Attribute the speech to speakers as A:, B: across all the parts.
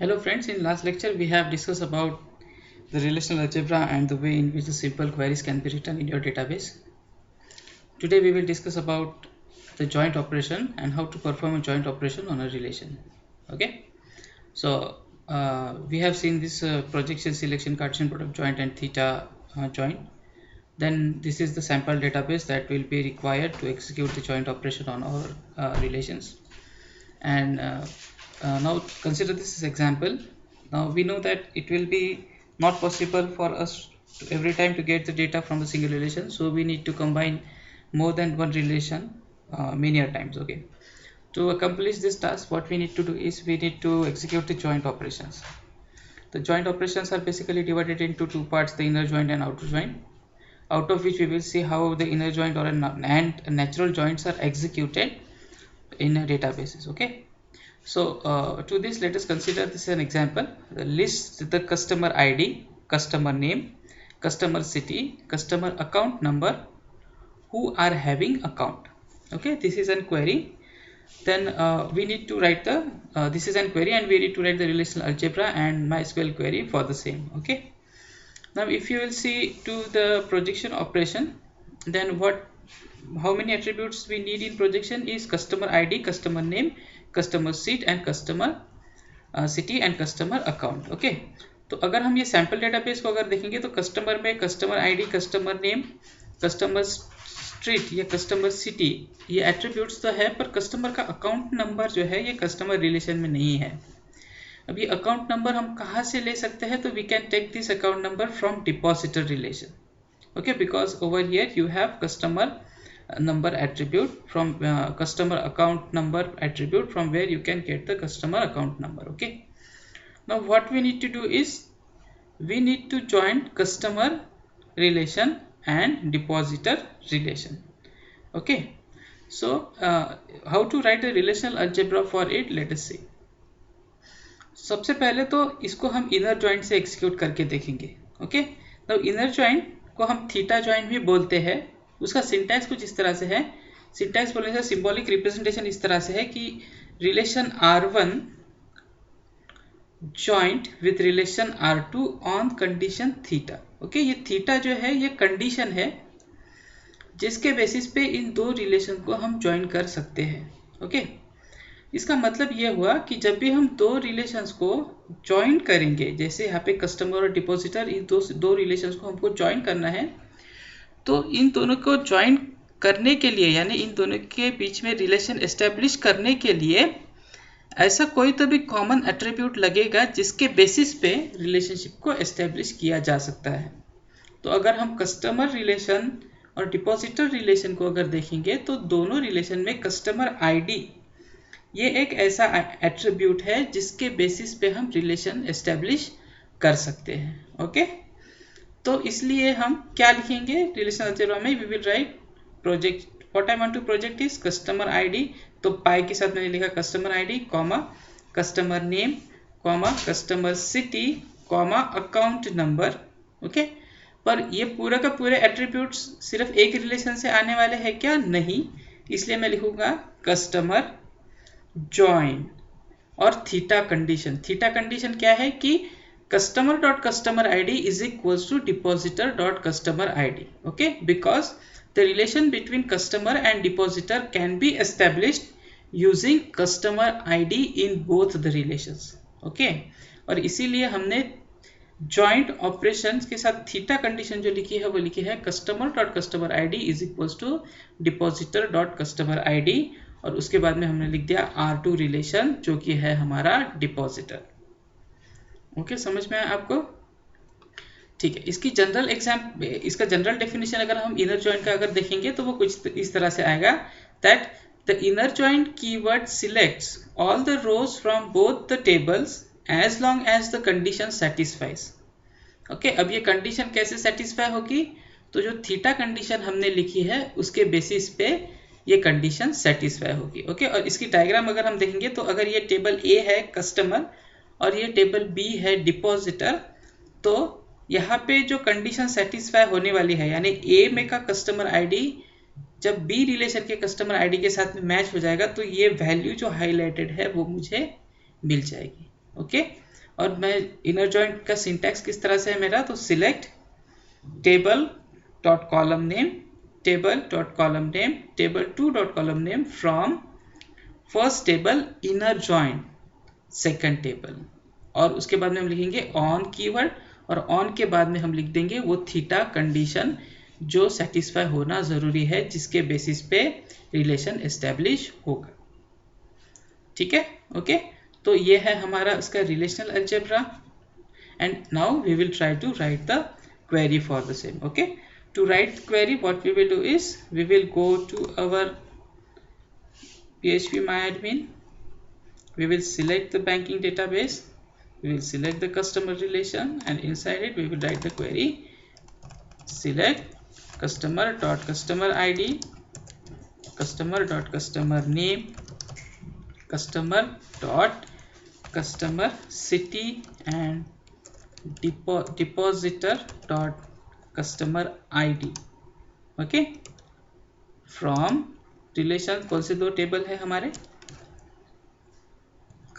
A: Hello friends, in last lecture we have discussed about the relational algebra and the way in which the simple queries can be written in your database. Today we will discuss about the joint operation and how to perform a joint operation on a relation. Okay, so we have seen this projection, selection, Cartesian product joint and theta joint. Then this is the sample database that will be required to execute the joint operation on our relations. And now consider this as example. Now we know that it will be not possible for us to every time to get the data from a single relation, so we need to combine more than one relation many times. Okay, to accomplish this task, what we need to do is we need to execute the joint operations. The joint operations are basically divided into two parts, the inner joint and outer joint, out of which we will see how the inner joint or and natural joints are executed in a databases. Okay, so to this, let us consider this an example. List the customer ID, customer name, customer city, customer account number who are having account. Okay, this is an query. Then we need to write the this is an query and we need to write the relational algebra and MySQL query for the same. Okay, now if you will see to the projection operation, then how many attributes we need in projection is customer ID, customer name, customer seat and customer city and customer account. Okay, तो अगर हम ये sample database को अगर देखेंगे तो customer में customer ID, customer name, customer street या कस्टमर सिटी ये एट्रीब्यूट्स तो है, पर कस्टमर का अकाउंट नंबर जो है ये कस्टमर रिलेशन में नहीं है. अब ये अकाउंट नंबर हम कहाँ से ले सकते हैं? तो we can take this account number from depositor relation. Okay, because over here you have customer number attribute from customer account number attribute from where you can get the customer account number. Okay, now what we need to do is we need to join customer relation and depositor relation. Okay, so how to write a relational algebra for it, let us see. सबसे पहले तो इसको हम inner joint से execute करके देखेंगे. Okay, तो inner joint को हम थीटा जॉइंट भी बोलते हैं. उसका सिंटैक्स कुछ इस तरह से है. सिंटैक्स बोलने से सिंबॉलिक रिप्रेजेंटेशन इस तरह से है कि relation R1 joint with relation R2 on condition theta. Okay, ये थीटा जो है ये कंडीशन है जिसके बेसिस पे इन दो रिलेशन को हम ज्वाइन कर सकते हैं. ओके, इसका मतलब ये हुआ कि जब भी हम दो रिलेशंस को ज्वाइन करेंगे, जैसे यहाँ पे कस्टमर और डिपॉजिटर, इन दो रिलेशंस को हमको ज्वाइन करना है, तो इन दोनों को ज्वाइन करने के लिए यानी इन दोनों के बीच में रिलेशन एस्टेब्लिश करने के लिए ऐसा कोई तो भी कॉमन एट्रीब्यूट लगेगा जिसके बेसिस पे रिलेशनशिप को एस्टेब्लिश किया जा सकता है. तो अगर हम कस्टमर रिलेशन और डिपॉजिटर रिलेशन को अगर देखेंगे तो दोनों रिलेशन में कस्टमर आईडी ये एक ऐसा एट्रीब्यूट है जिसके बेसिस पे हम रिलेशन एस्टेब्लिश कर सकते हैं. ओके, तो इसलिए हम क्या लिखेंगे रिलेशन अलजेब्रा में? We will write project, what I want to project is customer ID. तो पाई के साथ मैंने लिखा customer ID comma customer name comma customer city comma account number. Okay, पर ये पूरा का पूरे एट्रीब्यूट्स सिर्फ एक रिलेशन से आने वाले हैं क्या? नहीं, इसलिए मैं लिखूंगा कस्टमर जॉइन और थीटा कंडीशन. थीटा कंडीशन क्या है कि customer dot customer ID is equals to depositor dot customer ID. Okay, because the relation between customer and depositor can be established using customer ID in both the relations. Okay, और इसीलिए हमने joint operations के साथ theta condition जो लिखी है वो लिखी है customer dot customer ID is equals to depositor dot customer ID, और उसके बाद में हमने लिख दिया R2 रिलेशन जो कि है हमारा डिपॉजिटर. ओके, समझ में आया आपको? ठीक है, इसकी इसका जनरल डेफिनेशन अगर हम इनर जॉइंट का अगर देखेंगे तो वो कुछ इस तरह से आएगा that the inner joint keyword selects all the rows from both the tables as long as the condition satisfies. Okay, अब ये कंडीशन कैसे सेटिस्फाई होगी? तो जो थीटा कंडीशन हमने लिखी है उसके बेसिस पे ये कंडीशन सेटिस्फाई होगी. ओके, और इसकी डायग्राम अगर हम देखेंगे तो अगर ये टेबल ए है कस्टमर और ये टेबल बी है डिपॉजिटर, तो यहाँ पे जो कंडीशन सेटिस्फाई होने वाली है यानी ए में का कस्टमर आईडी जब बी रिलेशन के कस्टमर आईडी के साथ में मैच हो जाएगा तो ये वैल्यू जो हाईलाइटेड है वो मुझे मिल जाएगी. ओके, और मैं इनर जॉइंट का सिंटैक्स किस तरह से है मेरा, तो select table dot column name, table dot column name, table 2 dot column name from first table inner joint second table, और उसके बाद में हम लिखेंगे ऑन कीवर्ड, और ऑन के बाद में हम लिख देंगे वो थीटा कंडीशन जो सेटिस्फाई होना जरूरी है, जिसके बेसिस पे रिलेशन एस्टेब्लिश होगा। ठीक है, ओके। तो ये है हमारा इसका relational algebra, and now we will try to write the query for the same. Okay, to write query, what we will do is we will go to our PHP MyAdmin, we will select the banking database, we will select the customer relation, and inside it we will write the query select customer dot customer ID, customer dot customer name, customer dot customer city, and depositor dot customer ID. Okay, from relation कौन से दो table है हमारे,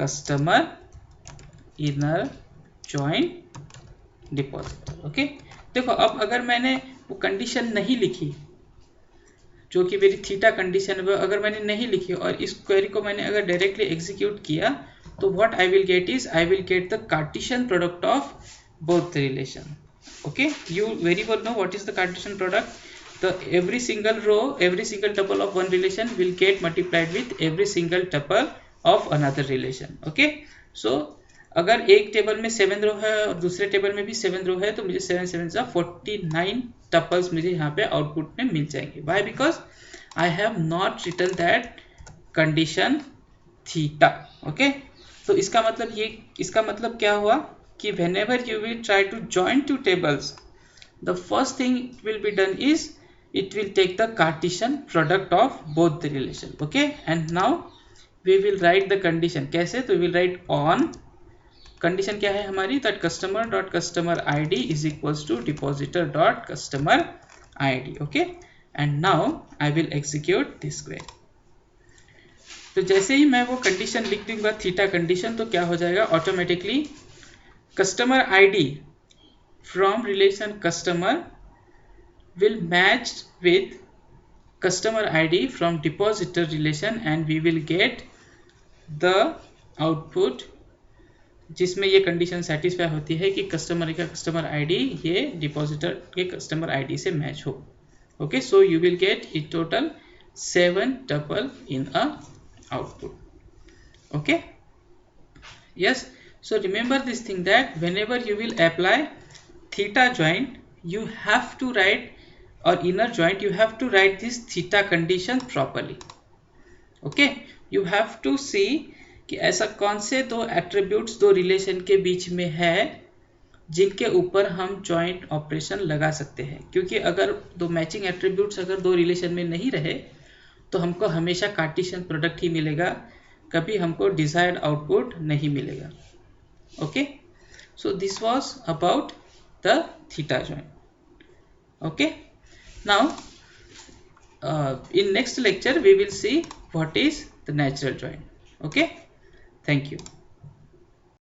A: customer inner joint depositor. Okay, देखो अब अगर मैंने वो कंडीशन नहीं लिखी जो कि मेरी थीटा कंडीशन है, अगर मैंने नहीं लिखी और इस क्वेरी को मैंने अगर डायरेक्टली एग्जीक्यूट किया, तो what I will get is I will get the Cartesian product of both the relation. Okay, you very well know what is the Cartesian product. The every single row, every single tuple of one relation will get multiplied with every single tuple of another relation. Okay, so अगर एक table में 7 रो है और दूसरे table में भी 7 रो है, तो मुझे 7 7 जा 49 टपल्स मुझे यहाँ पे आउटपुट में मिल जाएंगे। Why? Because I have not written that condition theta. Okay, तो इसका मतलब क्या हुआ कि whenever you will try to join two tables, the first thing it will be done is it will take the Cartesian product of both the relation. Okay, and now we will write the condition कैसे, तो we will write on condition क्या है हमारी, that customer dot customer ID is equals to depositor dot customer ID. Okay, and now I will execute this query. तो जैसे ही मैं वो condition लिख दूंगा थीटा कंडीशन, तो क्या हो जाएगा, automatically customer ID from relation customer will match with customer ID from depositor relation, and we will get the output जिसमें ये कंडीशन सेटिस्फाई होती है कि कस्टमर का कस्टमर आईडी ये डिपॉजिटर के कस्टमर आईडी से मैच हो। Okay, so you will get in total 7 tuple in a output. Okay, yes, so remember this thing that whenever you will apply theta joint, you have to write, or inner joint, you have to write this theta condition properly. Okay, you have to see कि ऐसा कौन से दो attributes दो relation के बीच में है जिनके ऊपर हम जॉइंट ऑपरेशन लगा सकते हैं, क्योंकि अगर दो मैचिंग एट्रीब्यूट्स अगर दो रिलेशन में नहीं रहे तो हमको हमेशा कार्टेशियन प्रोडक्ट ही मिलेगा, कभी हमको डिजायर्ड आउटपुट नहीं मिलेगा। Okay, so this was about the theta joint. Okay, now in next lecture we will see what is the natural joint. Okay, thank you.